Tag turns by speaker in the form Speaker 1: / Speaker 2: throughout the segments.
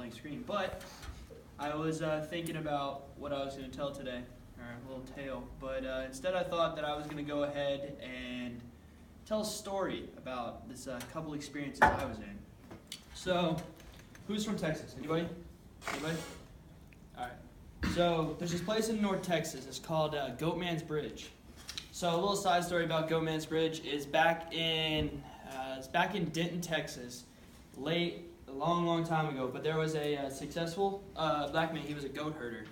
Speaker 1: blank screen. But I was thinking about what I was going to tell today, or a little tale. But instead I thought that I was going to go ahead and tell a story about this couple experiences I was in. So, who's from Texas? Anybody? Anybody? All right. So, there's this place in North Texas. It's called Goatman's Bridge. So, a little side story about Goatman's Bridge is back in Denton, Texas, a long time ago. But there was a successful black man. He was a goat herder,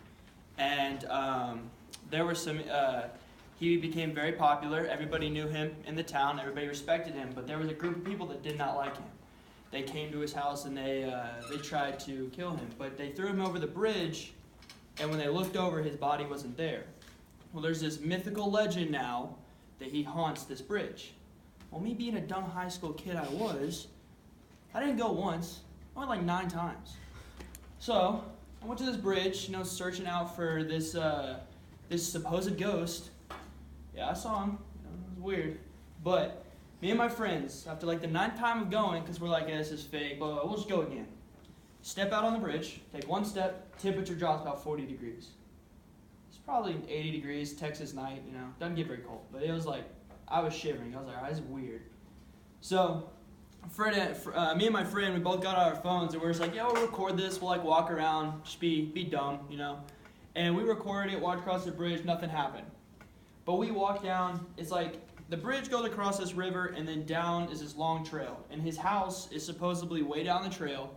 Speaker 1: and there were some. He became very popular. Everybody knew him in the town. Everybody respected him. But there was a group of people that did not like him. They came to his house and they tried to kill him. But they threw him over the bridge, and when they looked over, his body wasn't there. Well, there's this mythical legend now that he haunts this bridge. Well, me being a dumb high school kid I didn't go once. I went like 9 times. So I went to this bridge, searching out for this supposed ghost. Yeah, I saw him. It was weird. But me and my friends, after like the 9th time of going, because we're like, yeah, this is fake, but we'll just go again. Step out on the bridge, take one step, temperature drops about 40 degrees. It's probably 80 degrees, Texas night, doesn't get very cold. But it was like, I was shivering. I was like, all right, this is weird. So, me and my friend, we both got out our phones, and we were just like, yeah, we'll record this. We'll like walk around, just be dumb, And we recorded it, walked across the bridge, nothing happened. But we walked down, it's like, the bridge goes across this river, and then down is this long trail. And his house is supposedly way down the trail.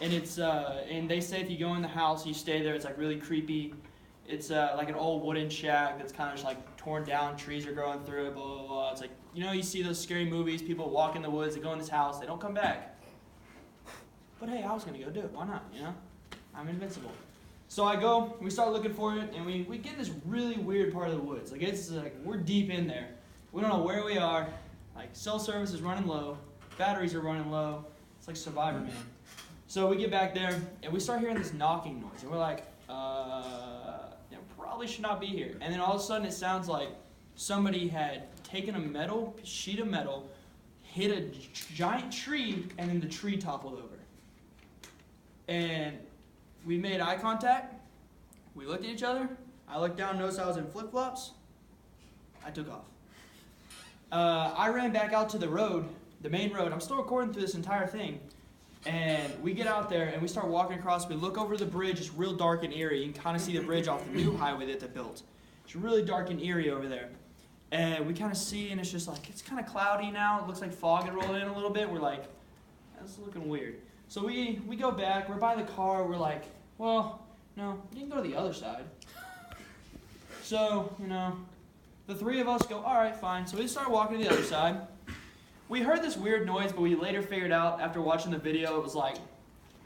Speaker 1: And it's and they say if you go in the house, you stay there, it's like really creepy. It's like an old wooden shack that's kind of just like torn down, trees are growing through it, blah, blah, blah. It's like, you see those scary movies, people walk in the woods, they go in this house, they don't come back. But hey, I was going to go do it, why not, I'm invincible. So we start looking for it, and we get in this really weird part of the woods. Like, it's like, we're deep in there. We don't know where we are. Like, cell service is running low. Batteries are running low. It's like Survivor Man. So we get back there, and we start hearing this knocking noise. And we're like, probably should not be here. And then all of a sudden, it sounds like somebody had taken a sheet of metal, hit a giant tree, and then the tree toppled over. And we made eye contact. We looked at each other. I looked down, noticed I was in flip-flops. I took off. I ran back out to the road, the main road. I'm still recording through this entire thing. And we get out there, and we start walking across. We look over the bridge. It's real dark and eerie. You can kind of see the bridge off the new highway that they built. It's really dark and eerie over there. And we kind of see, and it's just like, it's kind of cloudy now. It looks like fog had rolled in a little bit. We're like, that's looking weird. So we go back. We're by the car. We're like, well, no, we didn't go to the other side. So, the 3 of us go, all right, fine. So we start walking to the other side. We heard this weird noise, but we later figured out after watching the video it was like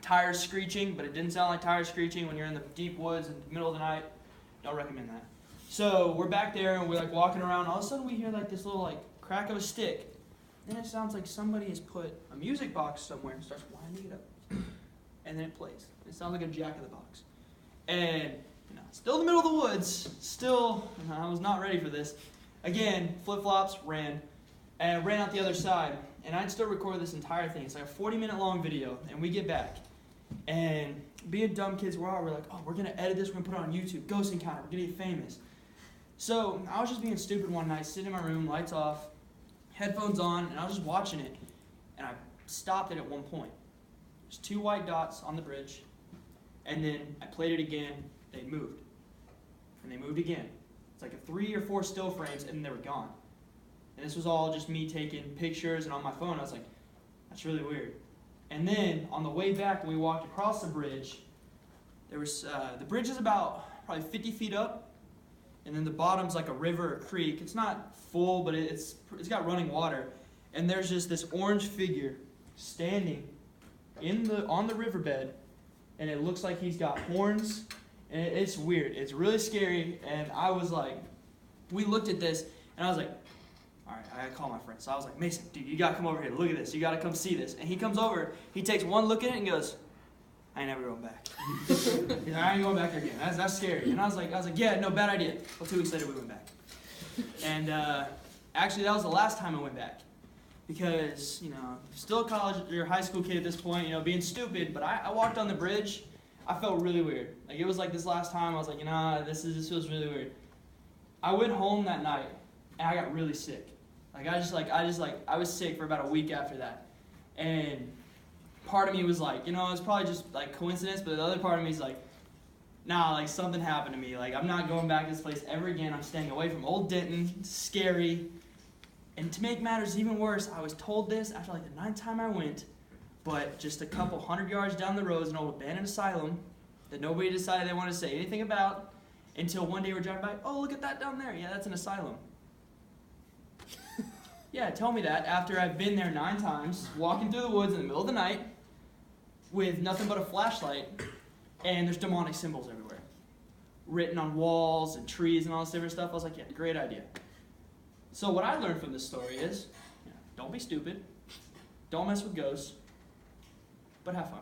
Speaker 1: tires screeching, but it didn't sound like tires screeching when you're in the deep woods in the middle of the night. Don't recommend that. So we're back there, and we're like walking around. All of a sudden we hear like this little like crack of a stick. Then it sounds like somebody has put a music box somewhere and starts winding it up. And then it plays. It sounds like a Jack in the Box. And still in the middle of the woods, I was not ready for this. Again, flip-flops, ran out the other side. And I'd still record this entire thing. It's like a 40-minute long video. And we get back. And being dumb kids we're like, oh, we're going to edit this. We're going to put it on YouTube. Ghost Encounter. We're going to get famous. So I was just being stupid one night, sitting in my room, lights off, headphones on, and I was just watching it. And I stopped it at one point. There's 2 white dots on the bridge. And then I played it again. They moved. And they moved again. It's like a 3 or 4 still frames, and then they were gone. And this was all just me taking pictures, and on my phone, I was like, that's really weird. And then, on the way back, when we walked across the bridge, there was, the bridge is about probably 50 feet up, and then the bottom's like a river or creek. It's not full, but it's got running water. And there's just this orange figure standing on the riverbed, and it looks like he's got horns, and it's weird. It's really scary, and I was like, we looked at this, and I was like, all right, I gotta call my friend. So I was like, Mason, dude, you gotta come over here. Look at this. You gotta come see this. And he comes over, he takes one look at it and goes, I ain't never going back. He's like, I ain't going back there again. That's scary. And I was like, yeah, no, bad idea. Well, 2 weeks later, we went back. And actually, that was the last time I went back. because, still a college or high school kid at this point, being stupid, but I walked on the bridge. I felt really weird. Like, it was like this last time, I was like, this feels really weird. I went home that night, and I got really sick. Like, I was sick for about a week after that. And part of me was like, it's probably just, like, coincidence, but the other part of me is like, nah, like, something happened to me. Like, I'm not going back to this place ever again. I'm staying away from Old Denton. It's scary. And to make matters even worse, I was told this after, like, the 9th time I went, but just a couple 100 yards down the road is an old abandoned asylum that nobody decided they wanted to say anything about until one day we're driving by, oh, look at that down there. Yeah, that's an asylum. Yeah, tell me that after I've been there 9 times, walking through the woods in the middle of the night with nothing but a flashlight, and there's demonic symbols everywhere. Written on walls and trees and all this different stuff. I was like, yeah, great idea. So what I learned from this story is, don't be stupid, don't mess with ghosts, but have fun.